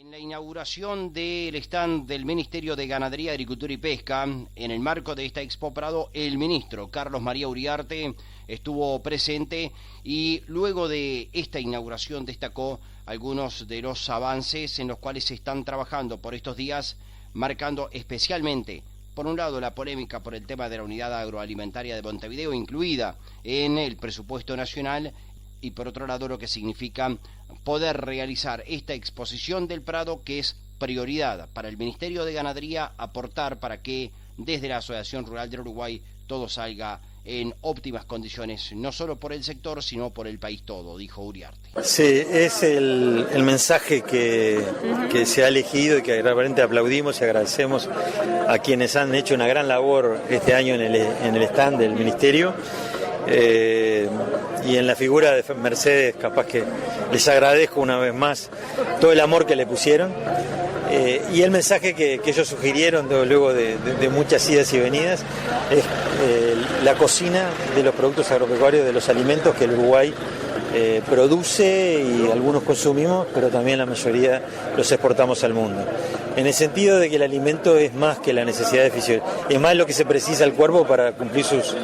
En la inauguración del stand del Ministerio de Ganadería, Agricultura y Pesca, en el marco de esta Expo Prado, el ministro Carlos María Uriarte estuvo presente y luego de esta inauguración destacó algunos de los avances en los cuales se están trabajando por estos días, marcando especialmente, por un lado, la polémica por el tema de la unidad agroalimentaria de Montevideo, incluida en el presupuesto nacional, y por otro lado lo que significa poder realizar esta exposición del Prado, que es prioridad para el Ministerio de Ganadería aportar para que desde la Asociación Rural del Uruguay todo salga en óptimas condiciones, no solo por el sector, sino por el país todo, dijo Uriarte. Sí, es el mensaje que se ha elegido y que realmente aplaudimos y agradecemos a quienes han hecho una gran labor este año en el stand del Ministerio. Y en la figura de Mercedes, capaz que les agradezco una vez más todo el amor que le pusieron y el mensaje que ellos sugirieron luego de muchas idas y venidas es la cocina de los productos agropecuarios, de los alimentos que el Uruguay produce y algunos consumimos, pero también la mayoría los exportamos al mundo. En el sentido de que el alimento es más que la necesidad es más lo que se precisa al cuerpo para cumplir sus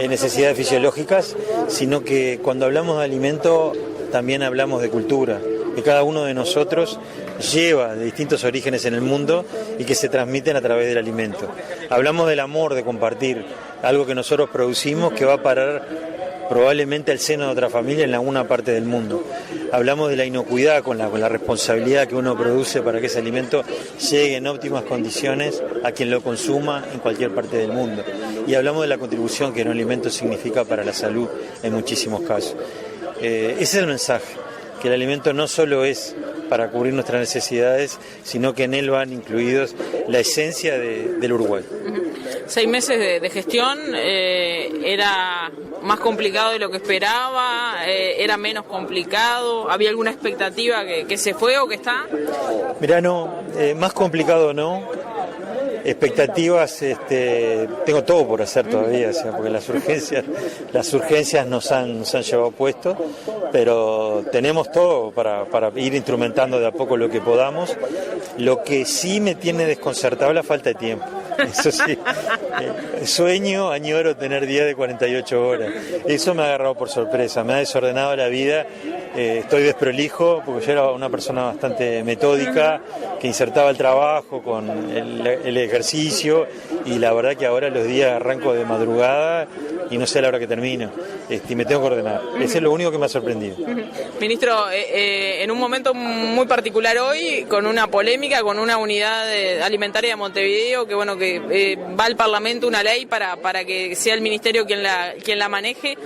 necesidades fisiológicas, sino que cuando hablamos de alimento también hablamos de cultura, que cada uno de nosotros lleva de distintos orígenes en el mundo y que se transmiten a través del alimento. Hablamos del amor, de compartir algo que nosotros producimos que va a parar probablemente al seno de otra familia en alguna parte del mundo. Hablamos de la inocuidad con la responsabilidad que uno produce para que ese alimento llegue en óptimas condiciones a quien lo consuma en cualquier parte del mundo. Y hablamos de la contribución que un alimento significa para la salud en muchísimos casos. Ese es el mensaje, que el alimento no solo es para cubrir nuestras necesidades, sino que en él van incluidos la esencia del Uruguay. 6 meses de gestión, ¿era más complicado de lo que esperaba? ¿Era menos complicado? ¿Había alguna expectativa que se fue o que está? Mirá, no, más complicado no. Expectativas, tengo todo por hacer todavía, o sea, porque las urgencias nos han llevado puesto, pero tenemos todo para ir instrumentando de a poco lo que podamos. Lo que sí me tiene desconcertado es la falta de tiempo. Eso sí, añoro tener días de 48 horas. Eso me ha agarrado por sorpresa, me ha desordenado la vida. Estoy desprolijo porque yo era una persona bastante metódica, que insertaba el trabajo con el ejercicio, y la verdad que ahora los días arranco de madrugada y no sé a la hora que termino, y me tengo que ordenar. Eso es lo único que me ha sorprendido. Ministro, en un momento muy particular hoy, con una polémica, con una unidad alimentaria de Montevideo, que bueno, que va al Parlamento una ley para que sea el Ministerio quien la maneje.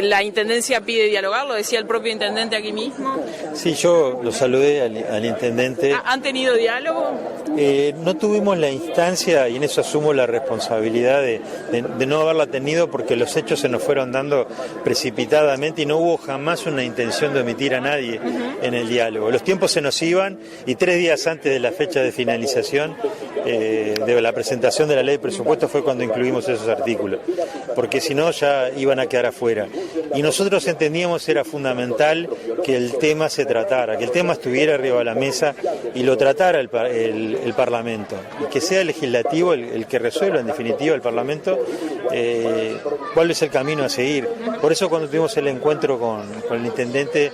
La Intendencia pide dialogar, lo decía el propio Intendente aquí mismo. Sí, yo lo saludé al Intendente. ¿Han tenido diálogo? No tuvimos la instancia, y en eso asumo la responsabilidad de no haberla tenido, porque los hechos se nos fueron dando precipitadamente y no hubo jamás una intención de omitir a nadie en el diálogo. Los tiempos se nos iban y 3 días antes de la fecha de finalización de la presentación de la ley de presupuesto fue cuando incluimos esos artículos, porque si no ya iban a quedar afuera. Y nosotros entendíamos era fundamental que el tema se tratara, que el tema estuviera arriba de la mesa y lo tratara el Parlamento, y que sea el legislativo el que resuelva en definitiva el Parlamento cuál es el camino a seguir. Por eso cuando tuvimos el encuentro con el Intendente,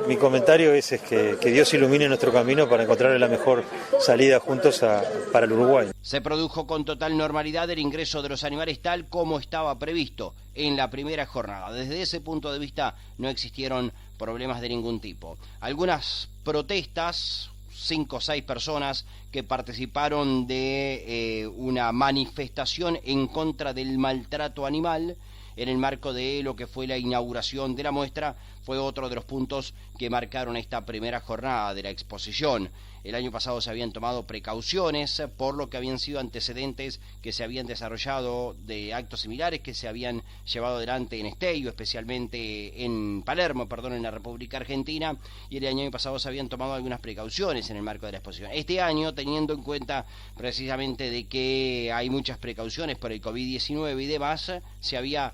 mi comentario es que Dios ilumine nuestro camino para encontrar la mejor salida juntos para el Uruguay. Se produjo con total normalidad el ingreso de los animales tal como estaba previsto en la primera jornada. Desde ese punto de vista no existieron problemas de ningún tipo. Algunas protestas, 5 o 6 personas que participaron de una manifestación en contra del maltrato animal en el marco de lo que fue la inauguración de la muestra, fue otro de los puntos que marcaron esta primera jornada de la exposición. El año pasado se habían tomado precauciones por lo que habían sido antecedentes que se habían desarrollado de actos similares que se habían llevado adelante en Esteio, especialmente en Palermo, en la República Argentina, y el año pasado se habían tomado algunas precauciones en el marco de la exposición. Este año, teniendo en cuenta precisamente de que hay muchas precauciones por el COVID-19 y demás, se había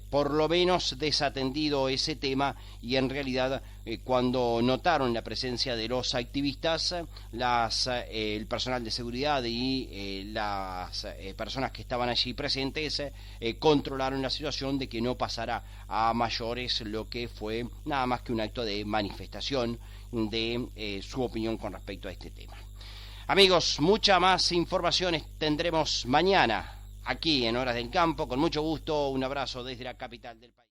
por lo menos desatendido ese tema y en realidad cuando notaron la presencia de los activistas, el personal de seguridad y las personas que estaban allí presentes controlaron la situación de que no pasara a mayores lo que fue nada más que un acto de manifestación de su opinión con respecto a este tema. Amigos, mucha más informaciones tendremos mañana aquí en Horas del Campo. Con mucho gusto, un abrazo desde la capital del país.